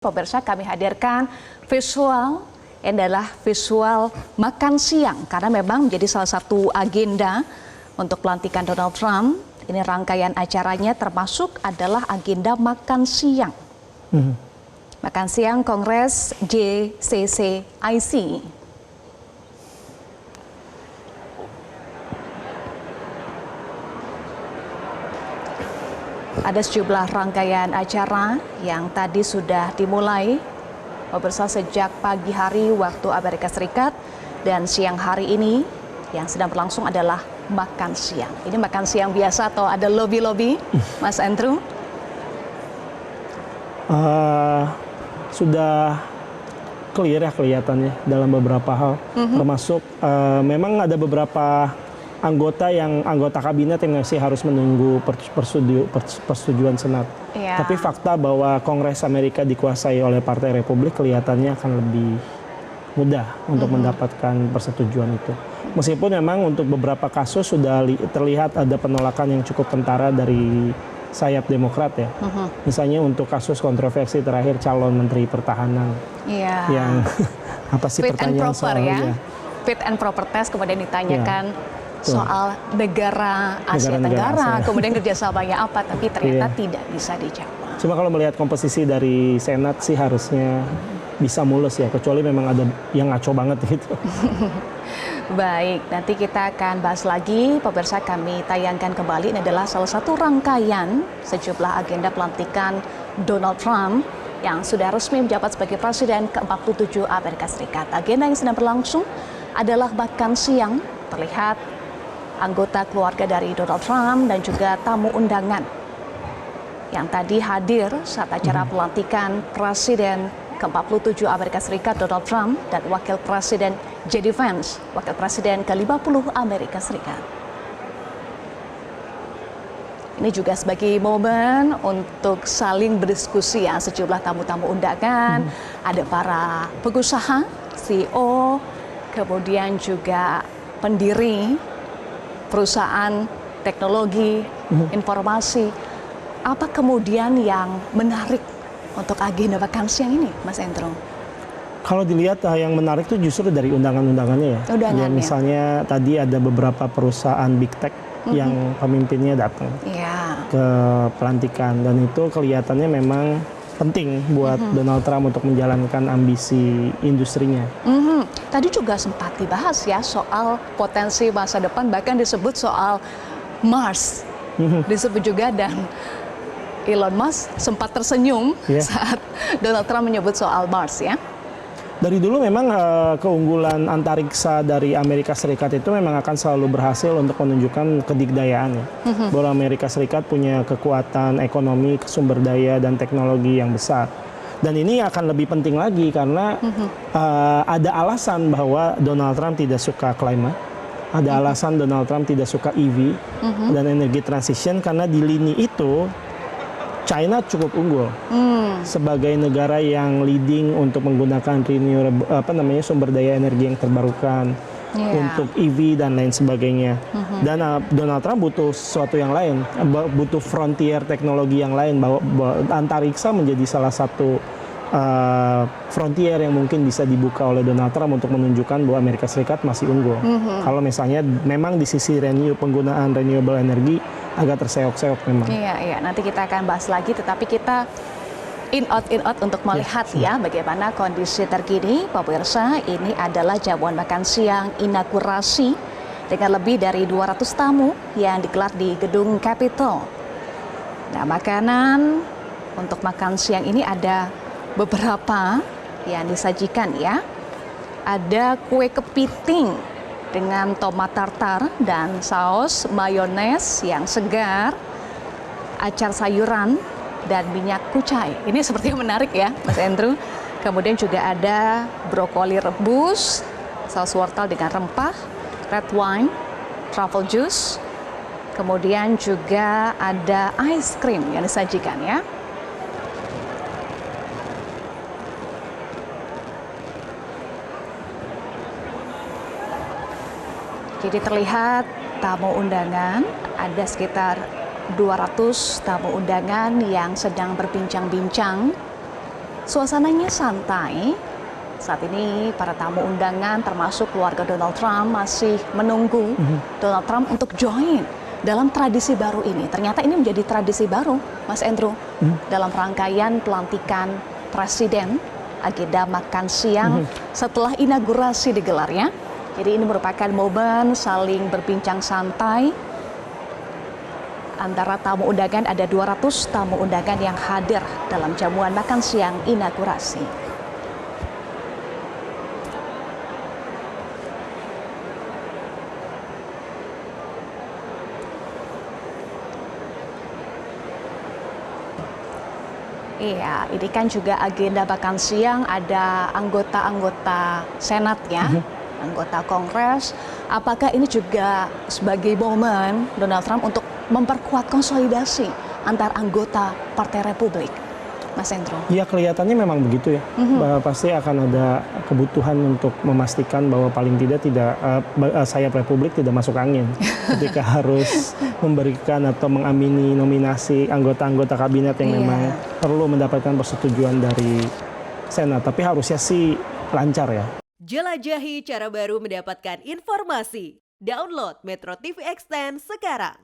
Pemirsa, kami hadirkan visual adalah visual makan siang karena memang menjadi salah satu agenda untuk pelantikan Donald Trump. Ini rangkaian acaranya termasuk adalah agenda makan siang. Makan siang Kongres JCCIC. Ada sejumlah rangkaian acara yang tadi sudah dimulai pemirsa sejak pagi hari waktu Amerika Serikat, dan siang hari ini yang sedang berlangsung adalah makan siang. Ini makan siang biasa atau ada lobby-lobby, Mas Andrew? Sudah clear ya kelihatannya dalam beberapa hal, termasuk memang ada beberapa anggota kabinet yang masih harus menunggu persetujuan Senat. Tapi fakta bahwa Kongres Amerika dikuasai oleh Partai Republik kelihatannya akan lebih mudah untuk mendapatkan persetujuan itu. Meskipun memang untuk beberapa kasus sudah terlihat ada penolakan yang cukup kentara dari sayap Demokrat ya. Misalnya untuk kasus kontroversi terakhir calon Menteri Pertahanan yang apa sih pertanyaan soalnya? Fit and proper test kemudian ditanyakan soal negara Asia Tenggara, kemudian kerjasamanya apa, tapi ternyata tidak bisa dijawab. Cuma kalau melihat komposisi dari Senat sih harusnya bisa mulus ya, kecuali memang ada yang ngaco banget gitu. Baik, nanti kita akan bahas lagi. Pemirsa, kami tayangkan kembali, ini adalah salah satu rangkaian sejumlah agenda pelantikan Donald Trump yang sudah resmi menjabat sebagai Presiden ke-47 Amerika Serikat. Agenda yang sedang berlangsung adalah makan siang, terlihat anggota keluarga dari Donald Trump dan juga tamu undangan yang tadi hadir saat acara pelantikan Presiden ke-47 Amerika Serikat Donald Trump dan Wakil Presiden J.D. Vance, Wakil Presiden ke-50 Amerika Serikat. Ini juga sebagai momen untuk saling berdiskusi ya, sejumlah tamu-tamu undangan, ada para pengusaha, CEO, kemudian juga pendiri perusahaan teknologi, informasi. Apa kemudian yang menarik untuk agenda makan siang ini, Mas Andrew? Kalau dilihat yang menarik itu justru dari undangan-undangannya ya. Ya, misalnya tadi ada beberapa perusahaan big tech yang pemimpinnya datang ke pelantikan, dan itu kelihatannya memang penting buat Donald Trump untuk menjalankan ambisi industrinya. Tadi juga sempat dibahas ya soal potensi masa depan, bahkan disebut soal Mars. Disebut juga, dan Elon Musk sempat tersenyum saat Donald Trump menyebut soal Mars ya. Dari dulu memang keunggulan antariksa dari Amerika Serikat itu memang akan selalu berhasil untuk menunjukkan kedikdayaan ya. Bahwa Amerika Serikat punya kekuatan ekonomi, sumber daya, dan teknologi yang besar. Dan ini akan lebih penting lagi karena ada alasan bahwa Donald Trump tidak suka climate. Ada alasan Donald Trump tidak suka EV dan energi transition, karena di lini itu China cukup unggul sebagai negara yang leading untuk menggunakan sumber daya energi yang terbarukan untuk EV dan lain sebagainya. Dan Donald Trump butuh sesuatu yang lain, butuh frontier teknologi yang lain, bahwa antariksa menjadi salah satu frontier yang mungkin bisa dibuka oleh Donald Trump untuk menunjukkan bahwa Amerika Serikat masih unggul. Kalau misalnya memang di sisi penggunaan renewable energy agak terseok-seok memang. Iya, nanti kita akan bahas lagi, tetapi kita in out untuk melihat ya bagaimana kondisi terkini. Pemirsa, ini adalah jamuan makan siang inaugurasi dengan lebih dari 200 tamu yang digelar di gedung Capitol. Nah, makanan untuk makan siang ini ada beberapa yang disajikan ya. Ada kue kepiting dengan tomat tartar dan saus mayones yang segar, acar sayuran, dan minyak kucai. Ini sepertinya menarik ya, Mas Andrew. Kemudian juga ada brokoli rebus, saus wortel dengan rempah, red wine, truffle juice. Kemudian juga ada ice cream yang disajikan ya. Jadi terlihat tamu undangan, ada sekitar 200 tamu undangan yang sedang berbincang-bincang Suasananya santai. Saat ini para tamu undangan termasuk keluarga Donald Trump masih menunggu Donald Trump untuk join dalam tradisi baru ini. Ternyata ini menjadi tradisi baru, Mas Andrew, dalam rangkaian pelantikan presiden, agenda makan siang setelah inaugurasi digelarnya. Jadi ini merupakan momen saling berbincang santai antara tamu undangan. Ada 200 tamu undangan yang hadir dalam jamuan makan siang inaugurasi. Iya, ini kan juga agenda makan siang, ada anggota-anggota Senat ya, anggota Kongres. Apakah ini juga sebagai momen Donald Trump untuk memperkuat konsolidasi antar anggota Partai Republik, Mas Andrew? Ya kelihatannya memang begitu ya. Pasti akan ada kebutuhan untuk memastikan bahwa paling tidak sayap Republik tidak masuk angin ketika harus memberikan atau mengamini nominasi anggota-anggota kabinet yang memang perlu mendapatkan persetujuan dari Senat. Tapi harusnya sih lancar ya. Jelajahi cara baru mendapatkan informasi. Download Metro TV Extend sekarang.